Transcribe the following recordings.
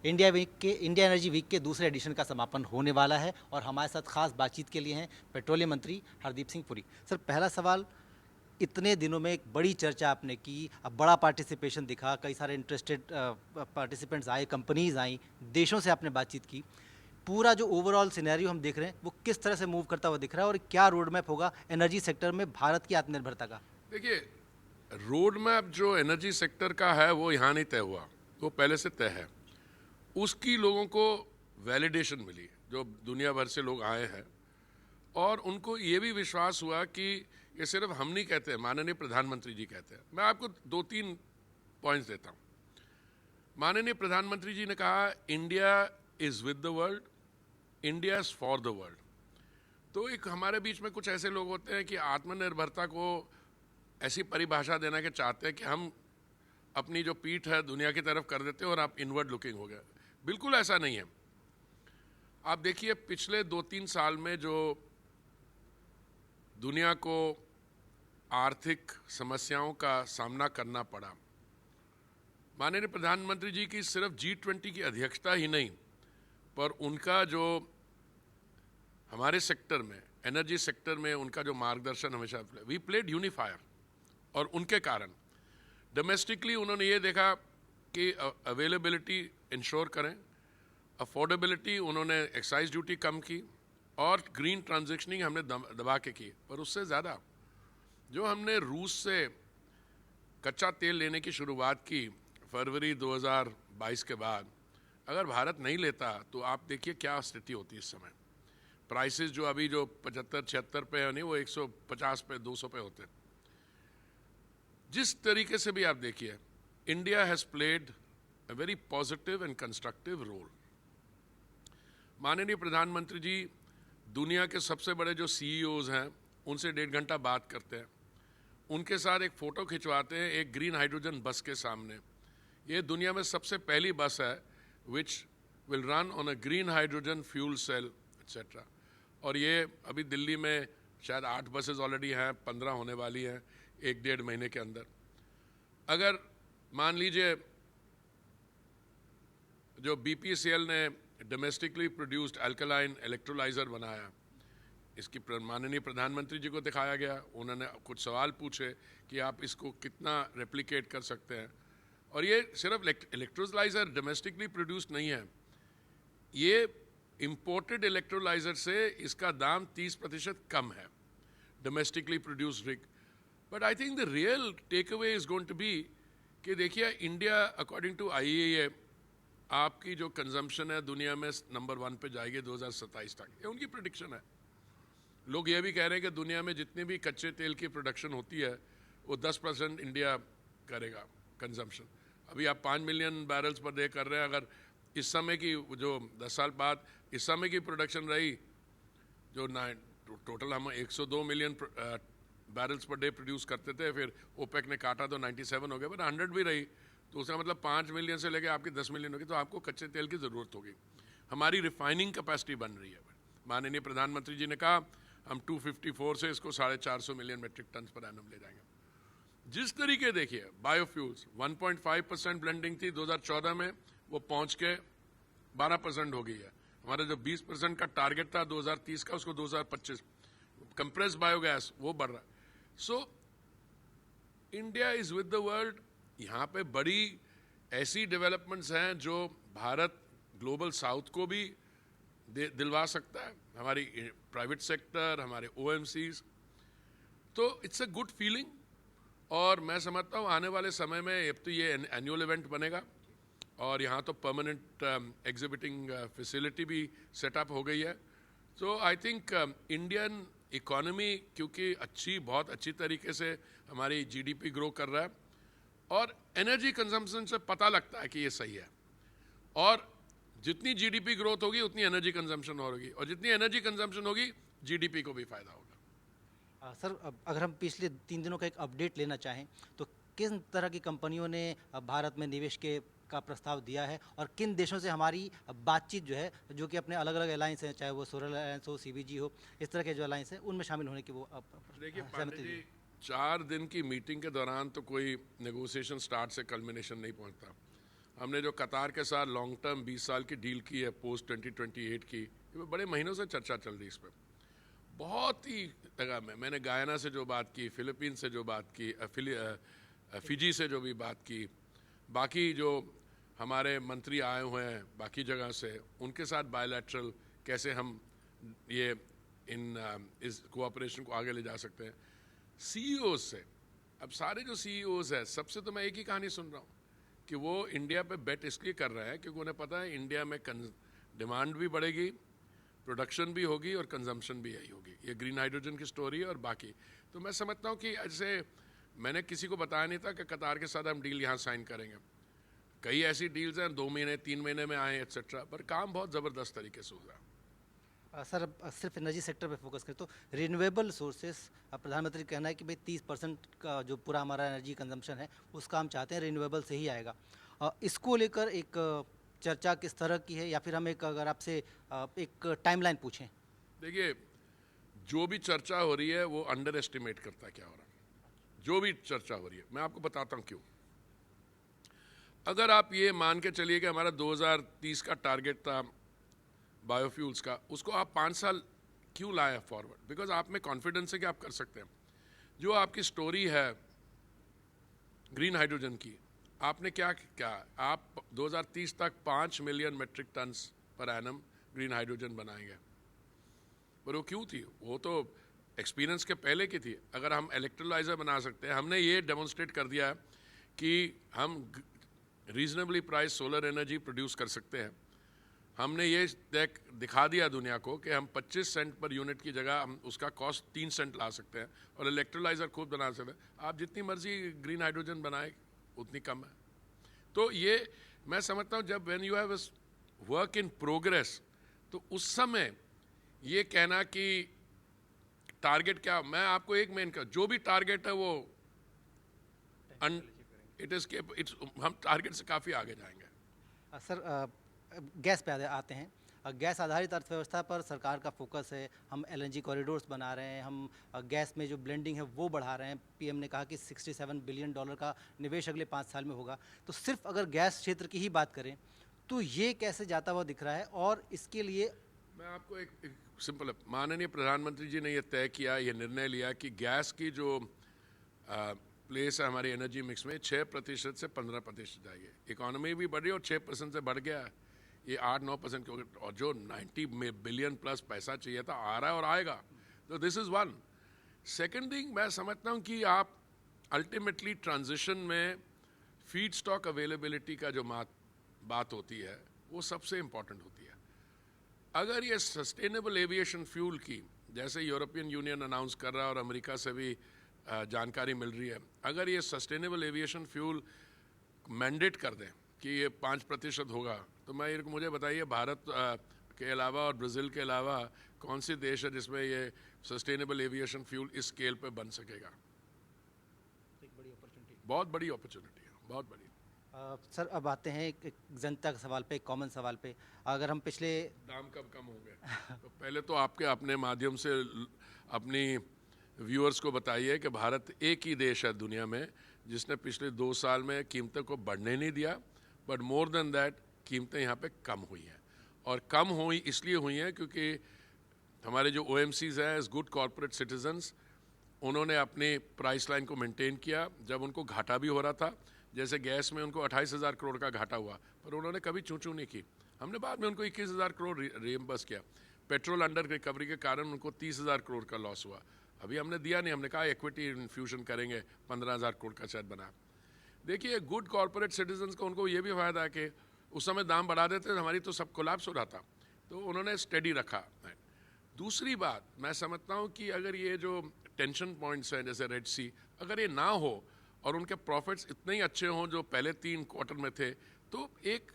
India energy week के दूसरे addition का समापन होने वाला है और हमारे साथ खास बातचीत के लिए हैं पेट्रोलियम मंत्री हरदीप सिंह पुरी। सर, पहला सवाल, इतने दिनों में एक बड़ी चर्चा आपने की, अब बड़ा पार्टिसिपेशन दिखा, कई सारे इंटरेस्टेड पार्टिसिपेंट्स आए, कंपनीज आई, देशों से आपने बातचीत की, पूरा जो ओवरऑल सिनेरियो हम देख रहे हैं वो किस तरह से मूव करता हुआ दिख रहा है और क्या रोड मैप होगा एनर्जी सेक्टर में भारत की आत्मनिर्भरता का? देखिए, रोड मैप जो एनर्जी सेक्टर का है वो यहाँ नहीं तय हुआ, वो पहले से तय है। उसकी लोगों को वैलिडेशन मिली, जो दुनिया भर से लोग आए हैं, और उनको ये भी विश्वास हुआ कि ये सिर्फ हम नहीं कहते, माननीय प्रधानमंत्री जी कहते हैं। मैं आपको 2-3 पॉइंट्स देता हूँ। माननीय प्रधानमंत्री जी ने कहा, India is with the world, India is for the world. तो एक हमारे बीच में कुछ ऐसे लोग होते हैं कि आत्मनिर्भरता को ऐसी परिभाषा देना कि चाहते हैं कि हम अपनी जो पीठ है दुनिया की तरफ कर देते हैं और आप इनवर्ड लुकिंग हो गया। बिल्कुल ऐसा नहीं है। आप देखिए, पिछले 2-3 साल में जो दुनिया को आर्थिक समस्याओं का सामना करना पड़ा, माननीय प्रधानमंत्री जी की सिर्फ G20 की अध्यक्षता ही नहीं, पर उनका जो हमारे सेक्टर में, एनर्जी सेक्टर में उनका जो मार्गदर्शन हमेशा, वी प्लेड यूनिफायर। और उनके कारण डोमेस्टिकली उन्होंने ये देखा कि अवेलेबिलिटी इंश्योर करें, अफोर्डेबिलिटी, उन्होंने एक्साइज ड्यूटी कम की और ग्रीन ट्रांजैक्शनिंग हमने दबा के की। पर उससे ज़्यादा जो हमने रूस से कच्चा तेल लेने की शुरुआत की फरवरी 2022 के बाद, अगर भारत नहीं लेता तो आप देखिए क्या स्थिति होती है इस समय। प्राइसेस जो अभी जो 75-76 पे है, नहीं, वो 150 पे, 200 पे होते हैं। जिस तरीके से भी आप देखिए, India has played a very positive and constructive role. माननीय प्रधानमंत्री जी दुनिया के सबसे बड़े जो CEOs हैं उनसे 1.5 घंटा बात करते हैं, उनके साथ एक फ़ोटो खिंचवाते हैं एक ग्रीन हाइड्रोजन बस के सामने। ये दुनिया में सबसे पहली बस है which will run on a green hydrogen fuel cell etcetera. और ये अभी दिल्ली में शायद 8 बसेस ऑलरेडी हैं, 15 होने वाली हैं 1-1.5 महीने के अंदर। अगर मान लीजिए जो BPCL ने डोमेस्टिकली प्रोड्यूस्ड अल्कलाइन इलेक्ट्रोलाइज़र बनाया, इसकी माननीय प्रधानमंत्री जी को दिखाया गया, उन्होंने कुछ सवाल पूछे कि आप इसको कितना रेप्लिकेट कर सकते हैं। और ये सिर्फ इलेक्ट्रोलाइज़र डोमेस्टिकली प्रोड्यूस्ड नहीं है, ये इंपोर्टेड इलेक्ट्रोलाइज़र से इसका दाम 30% कम है, domestically produced rig. But I think the real takeaway is going to be कि देखिए, इंडिया अकॉर्डिंग टू IEA आपकी जो कंजम्पशन है दुनिया में नंबर 1 पे जाएगी 2027 तक, ये उनकी प्रेडिक्शन है। लोग ये भी कह रहे हैं कि दुनिया में जितनी भी कच्चे तेल की प्रोडक्शन होती है वो 10% इंडिया करेगा कंजम्पशन। अभी आप 5 मिलियन बैरल्स पर डे कर रहे हैं। अगर इस समय की जो 10 साल बाद इस समय की प्रोडक्शन रही, जो टोटल हम 102 million barrels per day produce करते थे, फिर OPEC ने काटा तो 97 हो गया, बट 100 भी रही तो उसका मतलब 5 मिलियन से लेकर आपकी 10 मिलियन होगी, तो आपको कच्चे तेल की ज़रूरत होगी। हमारी रिफाइनिंग कैपेसिटी बन रही है। माननीय प्रधानमंत्री जी ने कहा हम 254 से इसको 450 million metric ton per annum ले जाएंगे। जिस तरीके देखिए बायोफ्यूल्स 1.5% ब्लेंडिंग थी 2014 में, वो पहुंच के 12% हो गई है। हमारा जो 20% का टारगेट था 2030 का, उसको 2025। कंप्रेस बायोगैस वो बढ़ रहा है। So India is with the world. यहाँ पे बड़ी ऐसी डेवलपमेंट्स हैं जो भारत ग्लोबल साउथ को भी दिलवा सकता है, हमारी प्राइवेट सेक्टर, हमारे OMCs। तो इट्स अ गुड फीलिंग। और मैं समझता हूँ आने वाले समय में अब तो ये एनुअल इवेंट बनेगा और यहाँ तो परमानेंट एग्जिबिटिंग फैसिलिटी भी सेटअप हो गई है। तो आई थिंक इंडियन इकोनॉमी क्योंकि बहुत अच्छी तरीके से हमारी GDP ग्रो कर रहा है और एनर्जी कंजम्पशन से पता लगता है कि ये सही है। और जितनी GDP ग्रोथ होगी उतनी एनर्जी कंजम्पशन होगी, और जितनी एनर्जी कंजम्पशन होगी GDP को भी फायदा होगा। सर, अगर हम पिछले 3 दिनों का एक अपडेट लेना चाहें तो किन तरह की कंपनियों ने भारत में निवेश का प्रस्ताव दिया है और किन देशों से हमारी बातचीत जो है, जो कि अपने अलग अलग अलायंस हैं, चाहे वो सोलर अलायंस हो, CBG हो, इस तरह के जो अलायंस हैं उनमें शामिल होने की वो देखिए सहमति दी? 4 दिन की मीटिंग के दौरान तो कोई नेगोशिएशन स्टार्ट से कल्मिनेशन नहीं पहुंचता। हमने जो कतार के साथ लॉन्ग टर्म 20 साल की डील की है पोस्ट 2028 की, ये बड़े महीनों से चर्चा चल रही है इस पर। बहुत ही जगह में मैंने गायना से जो बात की, फिलीपीन से जो बात की, फिजी से जो भी बात की, बाकी जो हमारे मंत्री आए हुए हैं बाकी जगह से, उनके साथ बायलैटरल कैसे हम ये इस कोऑपरेशन को आगे ले जा सकते हैं। सीईओ से, अब सारे जो सीईओज हैं सबसे तो मैं एक ही कहानी सुन रहा हूँ कि वो इंडिया पे बेट इसलिए कर रहे हैं क्योंकि उन्हें पता है इंडिया में डिमांड भी बढ़ेगी, प्रोडक्शन भी होगी और कंजम्पशन भी यही होगी। ये ग्रीन हाइड्रोजन की स्टोरी है। और बाकी तो मैं समझता हूँ कि ऐसे मैंने किसी को बताया नहीं था कि कतार के साथ हम डील यहाँ साइन करेंगे। कई ऐसी डील्स हैं 2 महीने 3 महीने में आए एक्सेट्रा, पर काम बहुत ज़बरदस्त तरीके से हुआ। सर अब सिर्फ एनर्जी सेक्टर पे फोकस करें तो रिन्यूएबल सोर्सेस, प्रधानमंत्री का कहना है कि भाई 30% का जो पूरा हमारा एनर्जी कंजम्पशन है उसका हम चाहते हैं रिन्यूएबल से ही आएगा। इसको लेकर एक चर्चा किस तरह की है, या फिर हम एक अगर आपसे एक टाइमलाइन पूछें? देखिए, जो भी चर्चा हो रही है वो अंडर एस्टिमेट करता है क्या हो रहा है। जो भी चर्चा हो रही है मैं आपको बताता हूँ क्यों। अगर आप ये मान के चलिए कि हमारा 2030 का टारगेट था बायोफ्यूल्स का, उसको आप 5 साल क्यों लाए फॉरवर्ड? बिकॉज आप में कॉन्फिडेंस है कि आप कर सकते हैं। जो आपकी स्टोरी है ग्रीन हाइड्रोजन की, आपने क्या क्या आप 2030 तक 5 million metric tons per annum green hydrogen बनाएंगे। पर वो क्यों थी? वो तो एक्सपीरियंस के पहले की थी। अगर हम इलेक्ट्रोलाइजर बना सकते हैं, हमने ये डेमोन्स्ट्रेट कर दिया है कि हम reasonably price solar energy produce कर सकते हैं। हमने ये दिखा दिया दुनिया को कि हम 25 सेंट पर यूनिट की जगह हम उसका कॉस्ट 3 सेंट ला सकते हैं और इलेक्ट्रोलाइजर खुद बना सकते हैं। आप जितनी मर्जी ग्रीन हाइड्रोजन बनाए उतनी कम है। तो ये मैं समझता हूँ जब when you have work in progress, तो उस समय ये कहना कि टारगेट क्या, मैं आपको एक मेन का जो भी टारगेट है वो हम टारगेट से काफ़ी आगे जाएंगे। सर गैस पे आते हैं। गैस आधारित अर्थव्यवस्था पर सरकार का फोकस है। हम एलएनजी कॉरिडोर्स बना रहे हैं, हम गैस में जो ब्लेंडिंग है वो बढ़ा रहे हैं। पीएम ने कहा कि $67 बिलियन का निवेश अगले 5 साल में होगा। तो सिर्फ अगर गैस क्षेत्र की ही बात करें तो ये कैसे जाता हुआ दिख रहा है? और इसके लिए मैं आपको एक सिंपल, माननीय प्रधानमंत्री जी ने ये तय किया, ये निर्णय लिया कि गैस की जो प्लेस है हमारी एनर्जी मिक्स में 6% से 15% जाएगी। इकोनॉमी भी बढ़ी और 6% से बढ़ गया है। ये 8-9% के, और जो 90 बिलियन प्लस पैसा चाहिए था आ रहा है और आएगा। तो this is one. Second thing, मैं समझता हूँ कि आप अल्टीमेटली ट्रांजिशन में फीड स्टॉक अवेलेबिलिटी का जो बात होती है वो सबसे इम्पॉर्टेंट होती है। अगर ये सस्टेनेबल एविएशन फ्यूल की, जैसे यूरोपियन यूनियन अनाउंस कर रहा है और अमेरिका से भी जानकारी मिल रही है, अगर ये सस्टेनेबल एविएशन फ्यूल मैंडेट कर दें कि ये 5% होगा, तो मुझे बताइए भारत के अलावा और ब्राज़ील के अलावा कौन सी देश है जिसमें ये सस्टेनेबल एविएशन फ्यूल इस स्केल पे बन सकेगा? एक बड़ी अपॉर्चुनिटी, बहुत बड़ी अपॉर्चुनिटी है, बहुत बड़ी। सर अब आते हैं एक जनता के सवाल पे, एक कॉमन सवाल पे। अगर हम पिछले दाम कब कम होंगे? तो पहले तो आपके अपने माध्यम से अपनी व्यूअर्स को बताइए कि भारत एक ही देश है दुनिया में जिसने पिछले 2 साल में कीमतों को बढ़ने नहीं दिया, बट मोर देन दैट कीमतें यहाँ पे कम हुई हैं। और कम हुई इसलिए हुई हैं क्योंकि हमारे जो OMCs हैं, एज गुड कॉर्पोरेट सिटीजन्स, उन्होंने अपनी प्राइस लाइन को मेंटेन किया जब उनको घाटा भी हो रहा था। जैसे गैस में उनको 28,000 करोड़ का घाटा हुआ, पर उन्होंने कभी चूं नहीं की। हमने बाद में उनको 21,000 करोड़ रिएम्बर्स किया। पेट्रोल अंडर रिकवरी के कारण उनको 30,000 करोड़ का लॉस हुआ। अभी हमने दिया नहीं, हमने कहा इक्विटी इन्फ्यूजन करेंगे, 15,000 करोड़ का शायद बना। देखिए, गुड कॉर्पोरेट सिटीजन्स को उनको ये भी फायदा है कि उस समय दाम बढ़ा देते तो हमारी तो सब कोलैप्स हो रहा था, तो उन्होंने स्टेडी रखा है। दूसरी बात, मैं समझता हूँ कि अगर ये जो टेंशन पॉइंट्स हैं जैसे रेड सी, अगर ये ना हो और उनके प्रॉफिट्स इतने ही अच्छे हों जो पहले 3 क्वार्टर में थे, तो एक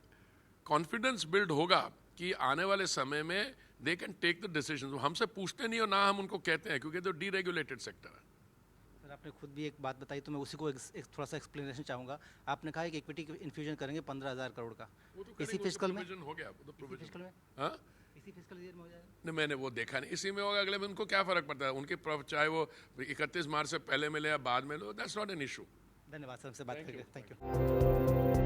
कॉन्फिडेंस बिल्ड होगा कि आने वाले समय में they can take the decision. हमसे पूछते नहीं और ना हम उनको कहते हैं, क्योंकि तो डीरेगुलेटेड सेक्टर है। सर आपने खुद भी एक बात बताई तो मैं उसी को एक थोड़ा सा एक्सप्लेनेशन चाहूँगा। आपने कहा कि इक्विटी इन्फ्यूजन करेंगे 15,000 करोड़ का, इसी फिस्कल में हो गया, वो तो फिस्कल में, हाँ, इसी फिस्कल ईयर में हो जाएगा। नहीं, मैंने वो देखा नहीं, इसी में होगा, अगले में उनको क्या फर्क पड़ता है? उनके चाहे वो 31 मार्च से पहले मिले या बाद में लो, दैट्स नॉट एन इशू। धन्यवाद सर, हमसे बात करके, थैंक यू।